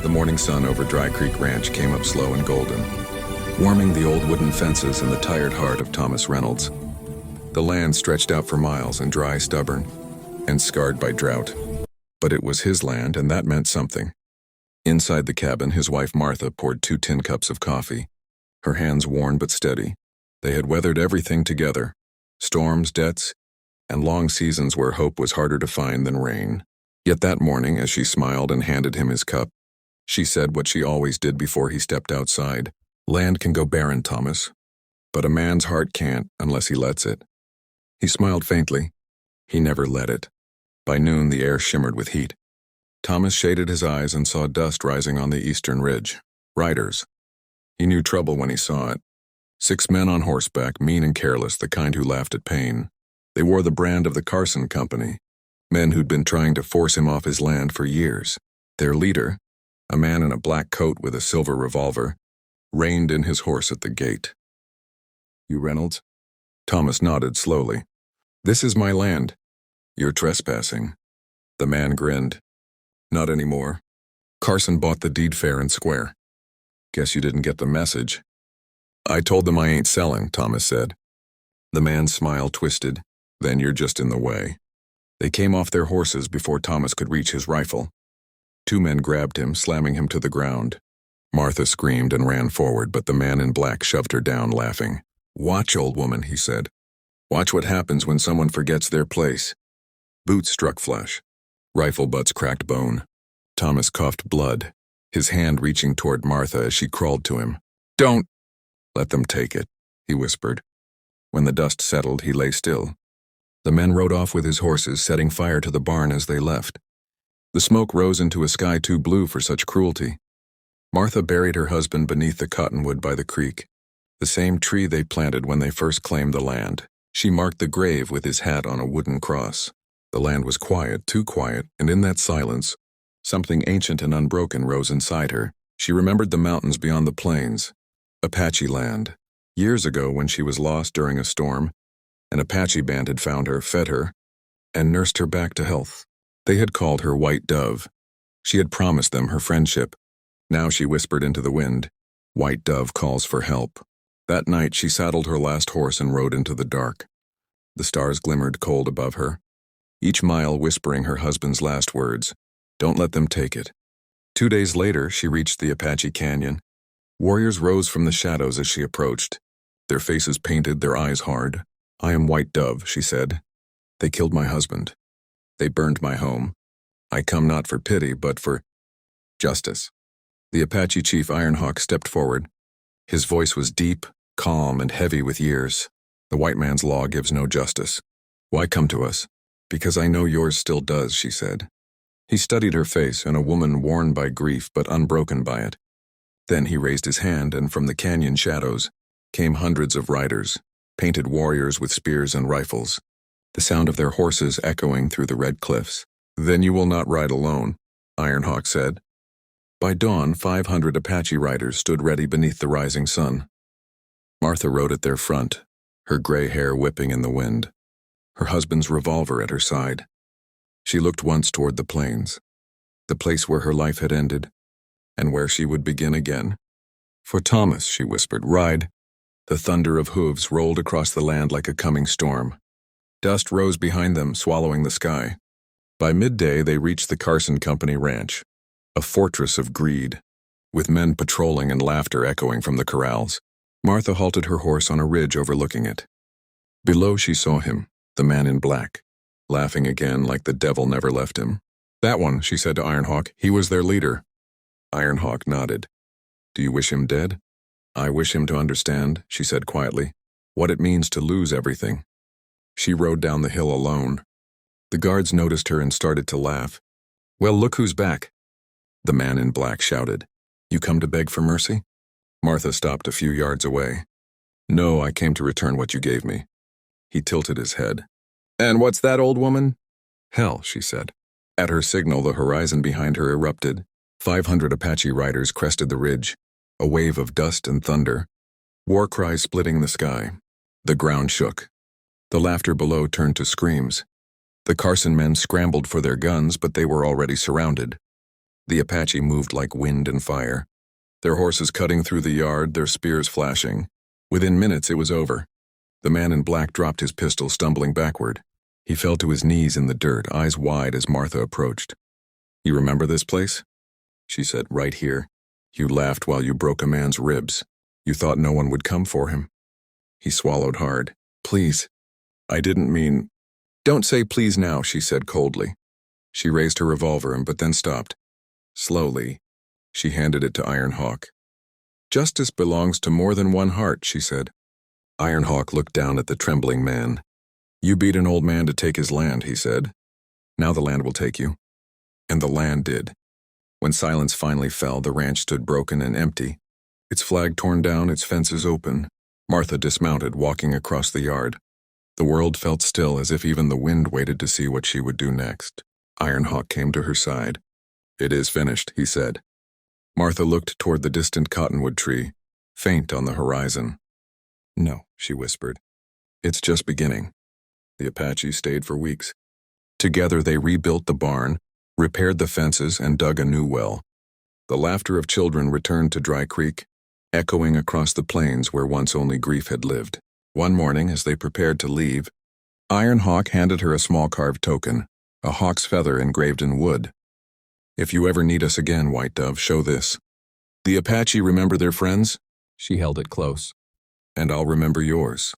The morning sun over Dry Creek Ranch came up slow and golden, warming the old wooden fences and the tired heart of Thomas Reynolds. The land stretched out for miles and dry, stubborn, and scarred by drought. But it was his land, and that meant something. Inside the cabin, his wife Martha poured 2 tin cups of coffee, her hands worn but steady. They had weathered everything together, storms, debts, and long seasons where hope was harder to find than rain. Yet that morning, as she smiled and handed him his cup, she said what she always did before he stepped outside. Land can go barren, Thomas, but a man's heart can't unless he lets it. He smiled faintly. He never let it. By noon, the air shimmered with heat. Thomas shaded his eyes and saw dust rising on the eastern ridge. Riders. He knew trouble when he saw it. 6 men on horseback, mean and careless, the kind who laughed at pain. They wore the brand of the Carson Company, men who'd been trying to force him off his land for years. Their leader, a man in a black coat with a silver revolver, reined in his horse at the gate. "You Reynolds?" Thomas nodded slowly. "This is my land. You're trespassing." The man grinned. "Not anymore. Carson bought the deed fair and square. Guess you didn't get the message." "I told them I ain't selling," Thomas said. The man's smile twisted. "Then you're just in the way." They came off their horses before Thomas could reach his rifle. 2 men grabbed him, slamming him to the ground. Martha screamed and ran forward, but the man in black shoved her down, laughing. "Watch, old woman," he said. "Watch what happens when someone forgets their place." Boots struck flesh. Rifle butts cracked bone. Thomas coughed blood, his hand reaching toward Martha as she crawled to him. "Don't!" "Let them take it," he whispered. When the dust settled, he lay still. The men rode off with his horses, setting fire to the barn as they left. The smoke rose into a sky too blue for such cruelty. Martha buried her husband beneath the cottonwood by the creek, the same tree they planted when they first claimed the land. She marked the grave with his hat on a wooden cross. The land was quiet, too quiet, and in that silence, something ancient and unbroken rose inside her. She remembered the mountains beyond the plains, Apache land. Years ago, when she was lost during a storm, an Apache band had found her, fed her, and nursed her back to health. They had called her White Dove. She had promised them her friendship. Now she whispered into the wind, "White Dove calls for help." That night she saddled her last horse and rode into the dark. The stars glimmered cold above her, each mile whispering her husband's last words, "Don't let them take it." 2 days later, she reached the Apache Canyon. Warriors rose from the shadows as she approached, their faces painted, their eyes hard. "I am White Dove," she said. "They killed my husband. They burned my home. I come not for pity, but for justice." The Apache chief Ironhawk stepped forward. His voice was deep, calm, and heavy with years. "The white man's law gives no justice. Why come to us?" "Because I know yours still does," she said. He studied her face, and a woman worn by grief but unbroken by it. Then he raised his hand, and from the canyon shadows came hundreds of riders, painted warriors with spears and rifles, the sound of their horses echoing through the red cliffs. "Then you will not ride alone," Ironhawk said. By dawn, 500 Apache riders stood ready beneath the rising sun. Martha rode at their front, her gray hair whipping in the wind, her husband's revolver at her side. She looked once toward the plains, the place where her life had ended, and where she would begin again. "For Thomas," she whispered, "ride." The thunder of hooves rolled across the land like a coming storm. Dust rose behind them, swallowing the sky. By midday, they reached the Carson Company ranch, a fortress of greed, with men patrolling and laughter echoing from the corrals. Martha halted her horse on a ridge overlooking it. Below she saw him, the man in black, laughing again like the devil never left him. "That one," she said to Ironhawk. "He was their leader." Ironhawk nodded. "Do you wish him dead?" "I wish him to understand," she said quietly, "what it means to lose everything." She rode down the hill alone. The guards noticed her and started to laugh. "Well, look who's back," the man in black shouted. "You come to beg for mercy?" Martha stopped a few yards away. "No, I came to return what you gave me." He tilted his head. "And what's that, old woman?" "Hell," she said. At her signal, the horizon behind her erupted. 500 Apache riders crested the ridge, a wave of dust and thunder, war cries splitting the sky. The ground shook. The laughter below turned to screams. The Carson men scrambled for their guns, but they were already surrounded. The Apache moved like wind and fire, their horses cutting through the yard, their spears flashing. Within minutes, it was over. The man in black dropped his pistol, stumbling backward. He fell to his knees in the dirt, eyes wide as Martha approached. "You remember this place?" she said. "Right here. You laughed while you broke a man's ribs. You thought no one would come for him." He swallowed hard. "Please. I didn't mean—" "Don't say please now," she said coldly. She raised her revolver but then stopped. Slowly, she handed it to Iron Hawk. "Justice belongs to more than one heart," she said. Iron Hawk looked down at the trembling man. "You beat an old man to take his land," he said. "Now the land will take you." And the land did. When silence finally fell, the ranch stood broken and empty, its flag torn down, its fences open. Martha dismounted, walking across the yard. The world felt still, as if even the wind waited to see what she would do next. Iron Hawk came to her side. "It is finished," he said. Martha looked toward the distant cottonwood tree, faint on the horizon. "No," she whispered. "It's just beginning." The Apache stayed for weeks. Together they rebuilt the barn, repaired the fences, and dug a new well. The laughter of children returned to Dry Creek, echoing across the plains where once only grief had lived. One morning, as they prepared to leave, Iron Hawk handed her a small carved token, a hawk's feather engraved in wood. "If you ever need us again, White Dove, show this." "The Apache remember their friends?" She held it close. "And I'll remember yours."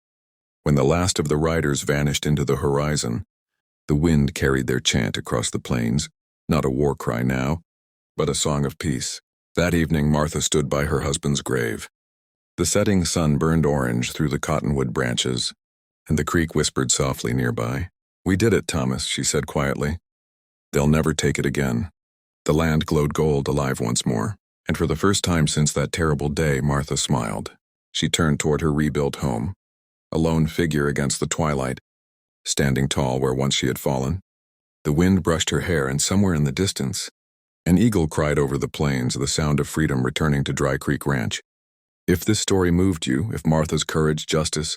When the last of the riders vanished into the horizon, the wind carried their chant across the plains, not a war cry now, but a song of peace. That evening, Martha stood by her husband's grave. The setting sun burned orange through the cottonwood branches, and the creek whispered softly nearby. "We did it, Thomas," she said quietly. "They'll never take it again." The land glowed gold, alive once more, and for the first time since that terrible day, Martha smiled. She turned toward her rebuilt home, a lone figure against the twilight, standing tall where once she had fallen. The wind brushed her hair, and somewhere in the distance, an eagle cried over the plains, the sound of freedom returning to Dry Creek Ranch. If this story moved you, if Martha's courage, justice,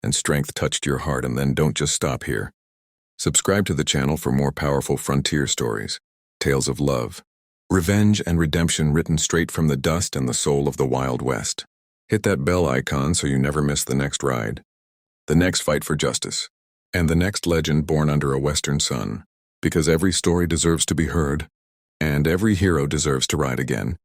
and strength touched your heart, and then don't just stop here. Subscribe to the channel for more powerful frontier stories, tales of love, revenge, and redemption written straight from the dust and the soul of the Wild West. Hit that bell icon so you never miss the next ride, the next fight for justice, and the next legend born under a western sun. Because every story deserves to be heard, and every hero deserves to ride again.